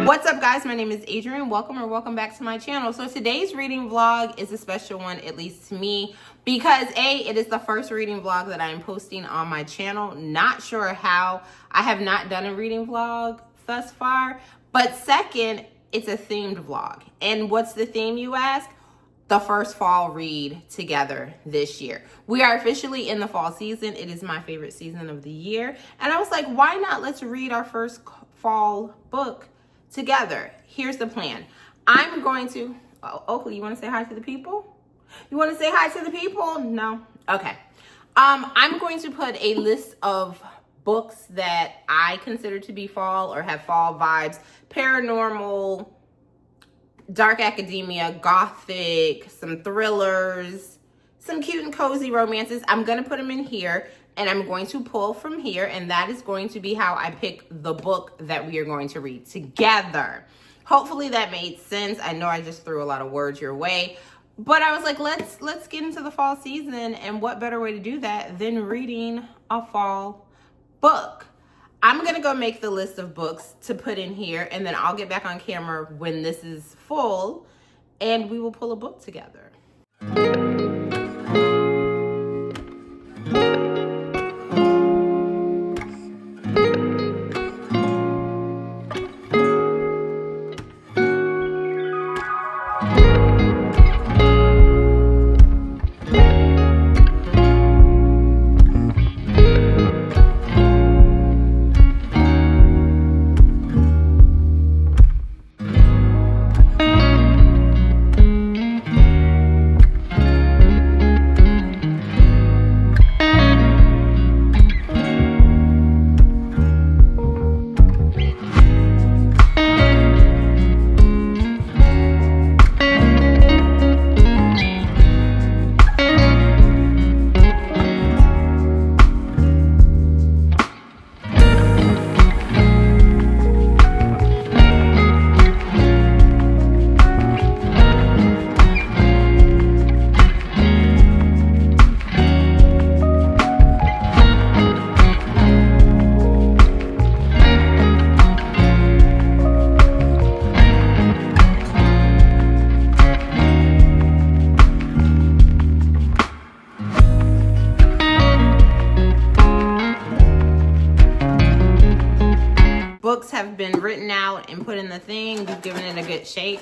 What's up, guys? My name is Adrienne. Welcome back to my channel. So today's reading vlog is a special one, at least to me, because it is the first reading vlog that I am posting on my channel. Not sure how. I have not done a reading vlog thus far, but second, it's a themed vlog. And what's the theme, you ask? The first fall read together this year. We are officially in the fall season. It is my favorite season of the year. And I was like, why not? Let's read our first fall book together. Here's the plan. I'm going to, Oakley, you want to say hi to the people? You want to say hi to the people? No? Okay. I'm going to put a list of books that I consider to be fall or have fall vibes. Paranormal, dark academia, gothic, some thrillers, some cute and cozy romances. I'm going to put them in here. And I'm going to pull from here, and that is going to be how I pick the book that we are going to read together. Hopefully that made sense. I know I just threw a lot of words your way, but I was like, let's get into the fall season, and what better way to do that than reading a fall book? I'm gonna go make the list of books to put in here, and then I'll get back on camera when this is full, and we will pull a book together. Books have been written out and put in the thing. We've given it a good shape.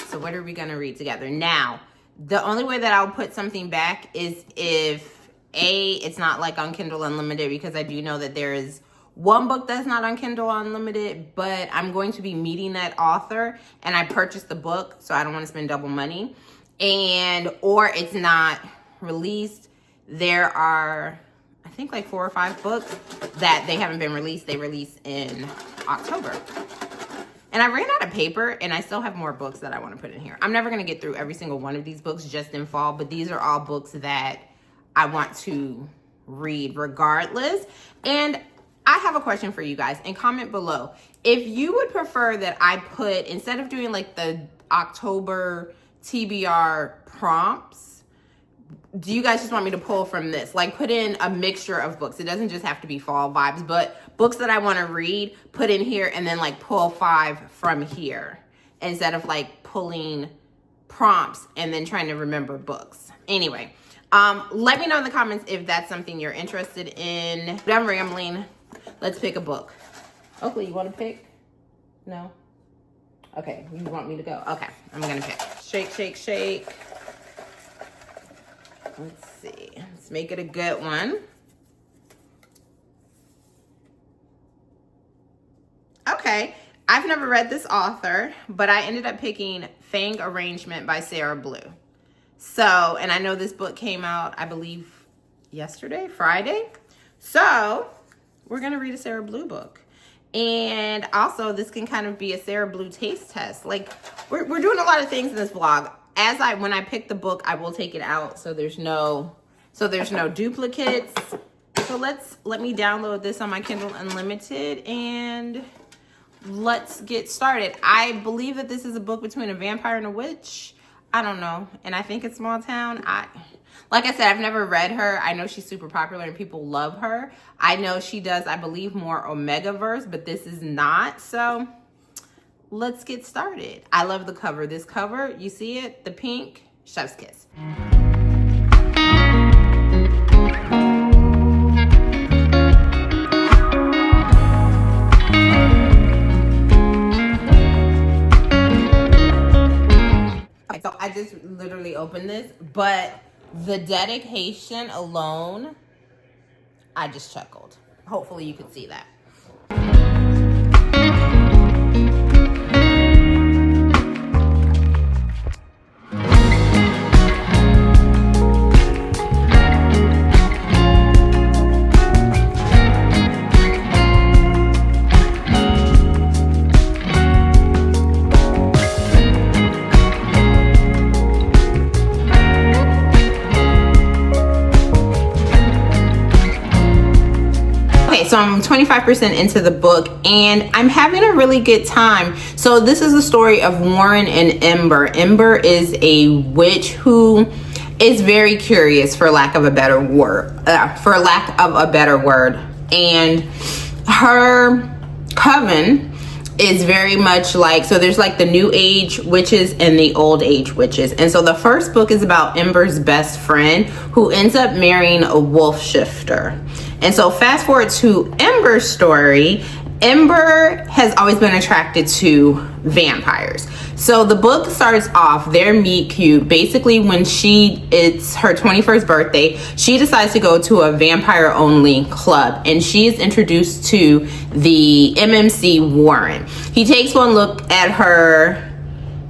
So what are we going to read together? Now, the only way that I'll put something back is if it's not like on Kindle Unlimited, because I do know that there is one book that's not on Kindle Unlimited, but I'm going to be meeting that author and I purchased the book, so I don't want to spend double money. Or it's not released. There are, I think, like 4 or 5 books that they haven't been released. They release in October. And I ran out of paper, and I still have more books that I want to put in here. I'm never going to get through every single one of these books just in fall, but these are all books that I want to read regardless. And I have a question for you guys, and comment below. If you would prefer that I put, instead of doing like the October TBR prompts, do you guys just want me to pull from this? Like, put in a mixture of books. It doesn't just have to be fall vibes, but books that I want to read, put in here, and then like pull 5 from here instead of like pulling prompts and then trying to remember books. Anyway, let me know in the comments if that's something you're interested in. I'm rambling. Let's pick a book. Oakley, you want to pick? No? Okay, you want me to go? Okay, I'm going to pick. Shake, shake, shake. Let's see. Let's make it a good one. Okay. I've never read this author, but I ended up picking Fang Arrangement by Sarah Blue. So, and I know this book came out, I believe, yesterday, Friday. So, we're going to read a Sarah Blue book. And also, this can kind of be a Sarah Blue taste test. Like, we're doing a lot of things in this vlog. When I pick the book, I will take it out so there's no duplicates. So let me download this on my Kindle Unlimited and let's get started. I believe that this is a book between a vampire and a witch. I don't know. And I think it's small town. Like I said, I've never read her. I know she's super popular and people love her. I know she does, I believe, more Omegaverse, but this is not. So let's get started. I love the cover. This cover, you see it? The pink, chef's kiss. Okay, so I just literally opened this, but the dedication alone, I just chuckled. Hopefully you could see that. So I'm 25% into the book and I'm having a really good time. So this is the story of Warren and Ember. Ember is a witch who is very curious, for lack of a better word, and her coven is very much like, so there's like the new age witches and the old age witches. And so the first book is about Ember's best friend who ends up marrying a wolf shifter. And so fast forward to Ember's story, Ember has always been attracted to vampires. So the book starts off, their meet cute. Basically when it's her 21st birthday, she decides to go to a vampire only club and she is introduced to the MMC Warren. He takes one look at her.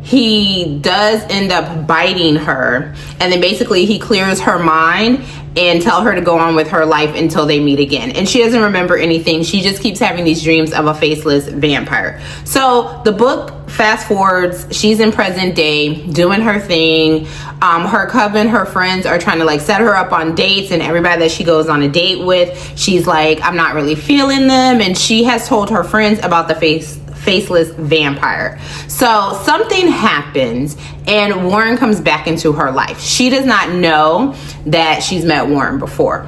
He does end up biting her, and then basically he clears her mind and tell her to go on with her life until they meet again. And she doesn't remember anything. She just keeps having these dreams of a faceless vampire. So the book fast forwards, she's in present day doing her thing. Her coven, her friends are trying to like set her up on dates, and everybody that she goes on a date with, she's like, I'm not really feeling them. And she has told her friends about the faceless vampire. So something happens and Warren comes back into her life. She does not know that she's met Warren before.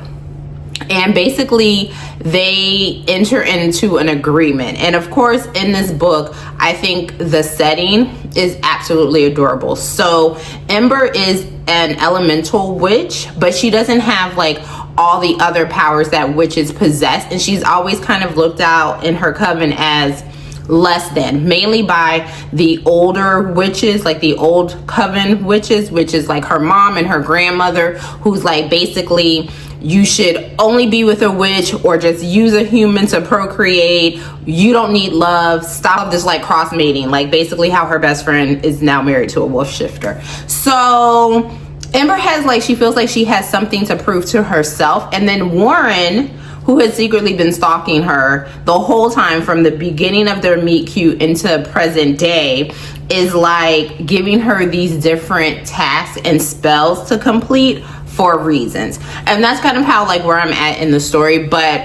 And basically they enter into an agreement. And of course in this book, I think the setting is absolutely adorable. So Ember is an elemental witch, but she doesn't have like all the other powers that witches possess. And she's always kind of looked out in her coven as less than, mainly by the older witches, like the old coven witches, which is like her mom and her grandmother, who's like basically you should only be with a witch or just use a human to procreate. You don't need love. Stop this like cross mating, like basically how her best friend is now married to a wolf shifter. So Ember has like, she feels like she has something to prove to herself. And then Warren, who has secretly been stalking her the whole time from the beginning of their meet cute into present day, is like giving her these different tasks and spells to complete for reasons. And that's kind of how like where I'm at in the story. But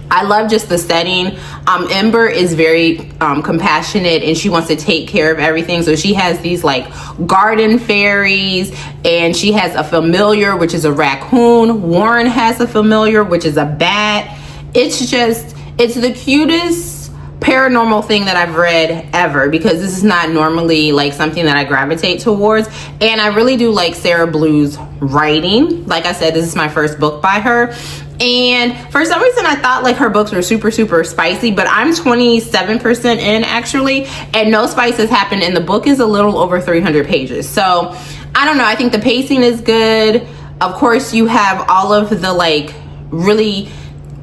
I love just the setting. Ember is very compassionate and she wants to take care of everything. So she has these like garden fairies, and she has a familiar, which is a raccoon. Warren has a familiar, which is a bat. It's the cutest paranormal thing that I've read ever, because this is not normally like something that I gravitate towards. And I really do like Sarah Blue's writing. Like I said, this is my first book by her. And for some reason I thought like her books were super spicy, but I'm 27% in actually, and no spice has happened, and the book is a little over 300 pages. So I don't know, I think the pacing is good. Of course you have all of the like really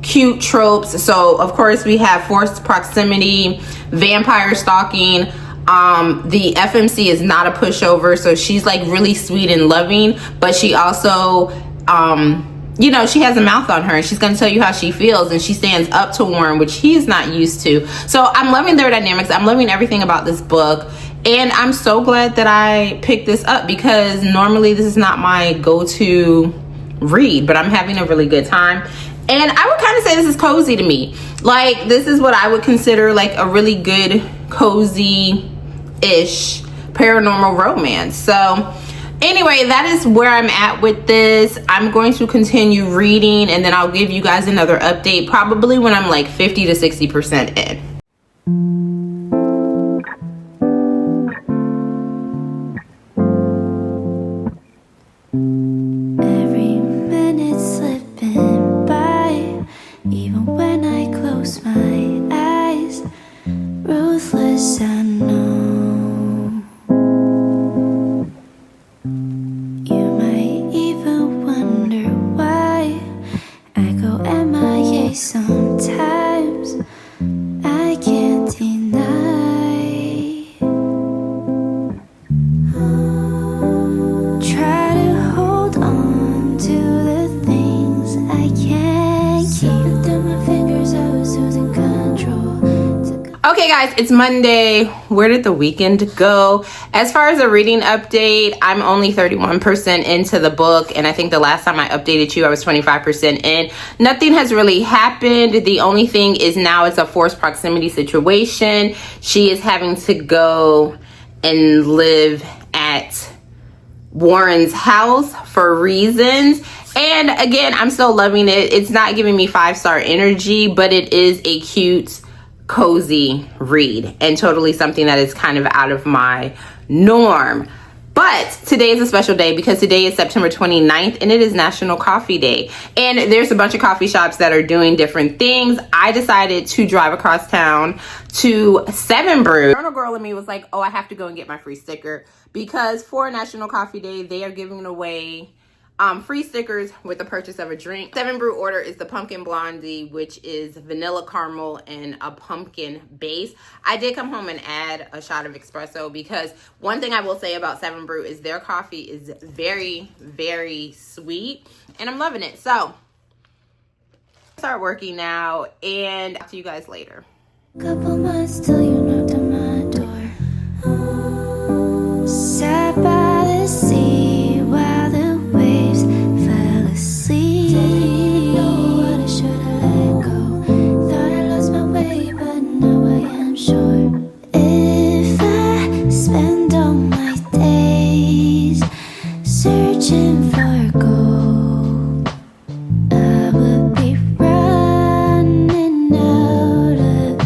cute tropes. So of course we have forced proximity, vampire stalking. The FMC is not a pushover, so she's like really sweet and loving, but she also you know, she has a mouth on her and she's going to tell you how she feels, and she stands up to Warren, which he's not used to. So I'm loving their dynamics. I'm loving everything about this book, and I'm so glad that I picked this up, because normally this is not my go-to read, but I'm having a really good time. And I would kind of say this is cozy to me. Like, this is what I would consider like a really good cozy-ish paranormal romance. So anyway, that is where I'm at with this. I'm going to continue reading, and then I'll give you guys another update probably when I'm like 50 to 60% in. Okay guys, it's Monday. Where did the weekend go? As far as a reading update, I'm only 31% into the book, and I think the last time I updated you, I was 25% in. Nothing has really happened. The only thing is now it's a forced proximity situation. She is having to go and live at Warren's house for reasons. And again, I'm still loving it. It's not giving me 5-star energy, but it is a cute, cozy read and totally something that is kind of out of my norm. But today is a special day because today is September 29th and it is National Coffee Day. And there's a bunch of coffee shops that are doing different things. I decided to drive across town to 7 Brew. The girl in me was like, oh, I have to go and get my free sticker because for National Coffee Day, they are giving away free stickers with the purchase of a drink. 7 Brew order is the Pumpkin Blondie, which is vanilla caramel and a pumpkin base. I did come home and add a shot of espresso because one thing I will say about 7 Brew is their coffee is very, very sweet and I'm loving it. So, start working now and I'll see you guys later. Couple months till you knocked on my door. Sat by the sea while the waves fell asleep. Didn't know what I should have let go. Thought I lost my way, but now I am sure. If I spend all my days searching for gold, I would be running out of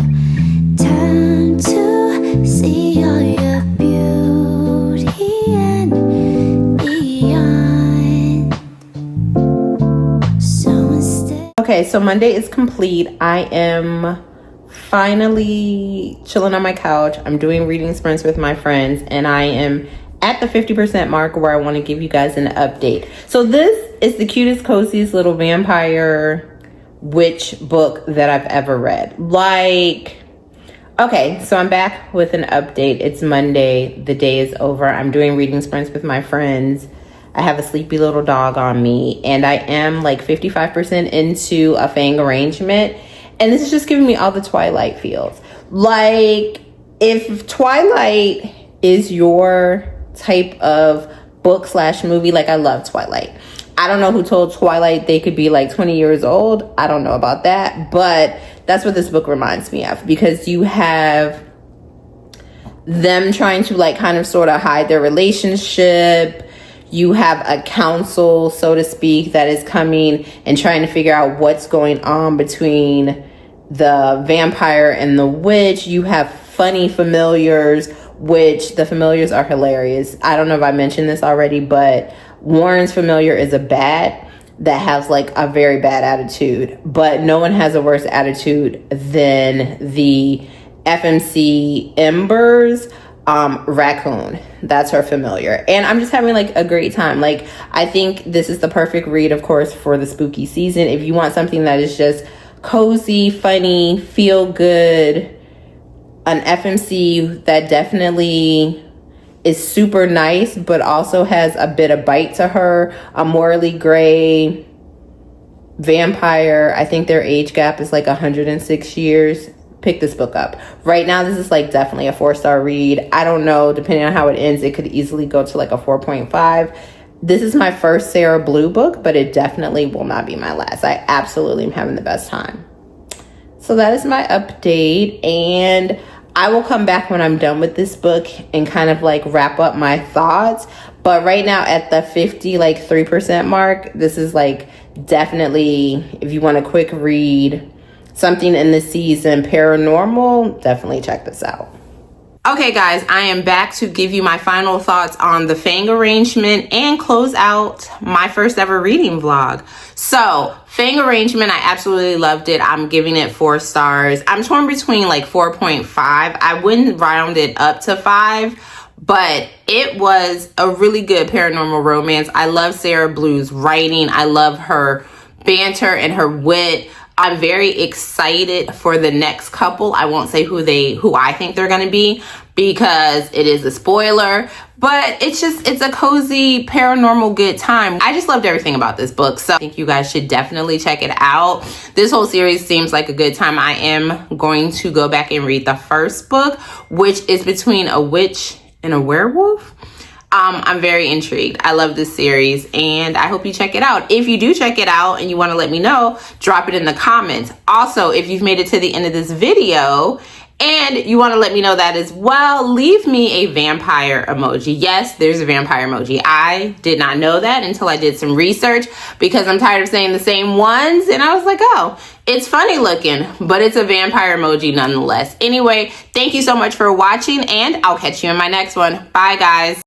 time to see all your beauty and beyond. So instead. Okay, so Monday is complete. I am finally chilling on my couch. I'm doing reading sprints with my friends and I am at the 50% mark where I want to give you guys an update. So this is the cutest, coziest little vampire witch book that I've ever read. Like, okay, so I'm back with an update. It's Monday. The day is over. I'm doing reading sprints with my friends. I have a sleepy little dog on me and I am like 55% into a Fang arrangement. And this is just giving me all the Twilight feels. Like, if Twilight is your type of book / movie, like I love Twilight. I don't know who told Twilight they could be like 20 years old. I don't know about that, but that's what this book reminds me of because you have them trying to like kind of sort of hide their relationship. You have a council, so to speak, that is coming and trying to figure out what's going on between the vampire and the witch. You have funny familiars, which the familiars are hilarious. I don't know if I mentioned this already, but Warren's familiar is a bat that has like a very bad attitude, but no one has a worse attitude than the FMC Embers raccoon. That's her familiar. And I'm just having like a great time. Like, I think this is the perfect read, of course, for the spooky season. If you want something that is just cozy, funny, feel good, an FMC that definitely is super nice, but also has a bit of bite to her, a morally gray vampire. I think their age gap is like 106 years. Pick this book up. Right now, this is like definitely a 4-star read. I don't know, depending on how it ends, it could easily go to like a 4.5. This is my first Sarah Blue book, but it definitely will not be my last. I absolutely am having the best time. So that is my update, and I will come back when I'm done with this book and kind of like wrap up my thoughts. But right now at the 3% mark, this is like definitely, if you want a quick read, something in the season, paranormal, definitely check this out. Okay guys, I am back to give you my final thoughts on the Fang arrangement and close out my first ever reading vlog. So, Fang arrangement, I absolutely loved it. I'm giving it 4 stars. I'm torn between like 4.5. I wouldn't round it up to 5, but it was a really good paranormal romance. I love Sarah Blue's writing. I love her banter and her wit. I'm very excited for the next couple. I won't say who I think they're going to be, because it is a spoiler, but it's a cozy paranormal good time. I just loved everything about this book, so I think you guys should definitely check it out. This whole series seems like a good time. I am going to go back and read the first book, which is between a witch and a werewolf. I'm very intrigued. I love this series and I hope you check it out. If you do check it out and you want to let me know, drop it in the comments. Also, if you've made it to the end of this video and you want to let me know that as well, leave me a vampire emoji. Yes, there's a vampire emoji. I did not know that until I did some research because I'm tired of saying the same ones. And I was like, oh, it's funny looking, but it's a vampire emoji nonetheless. Anyway, thank you so much for watching and I'll catch you in my next one. Bye, guys.